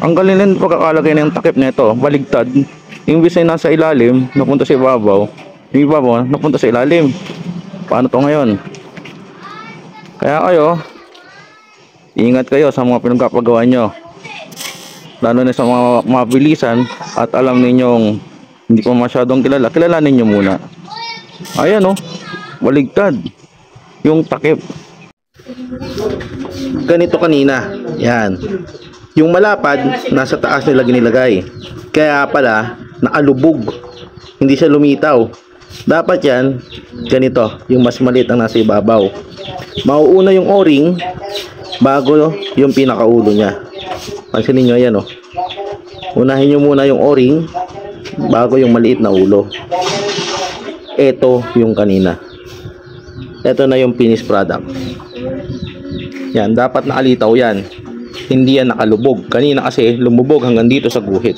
Ang galing ng pagkakalagay ng takip nito, baligtad. Imbis ay nasa ilalim, napunta sa ibabaw. Yung ibabaw, napunta sa ilalim. Paano to ngayon? Kaya kayo, ingat kayo sa mga pinagpapagawa nyo. Lalo na sa mga mabilisan at alam ninyong hindi pa masyadong kilala. Kilalanin nyo muna. Ayan oh, baligtad. Yung takip. Ganito kanina. Yan. Yung malapad, nasa taas nila ginilagay. Kaya pala, nakalubog. Hindi siya lumitaw. Dapat yan, ganito. Yung mas maliit ang nasa ibabaw. Mauuna yung o-ring bago yung pinakaulo niya. Pansinin nyo yan oh. Unahin nyo muna yung o-ring bago yung maliit na ulo. Ito yung kanina. Ito na yung finished product. Yan, dapat nakalitaw yan. Hindi yan nakalubog. Kanina kasi lumubog hanggang dito sa guhit.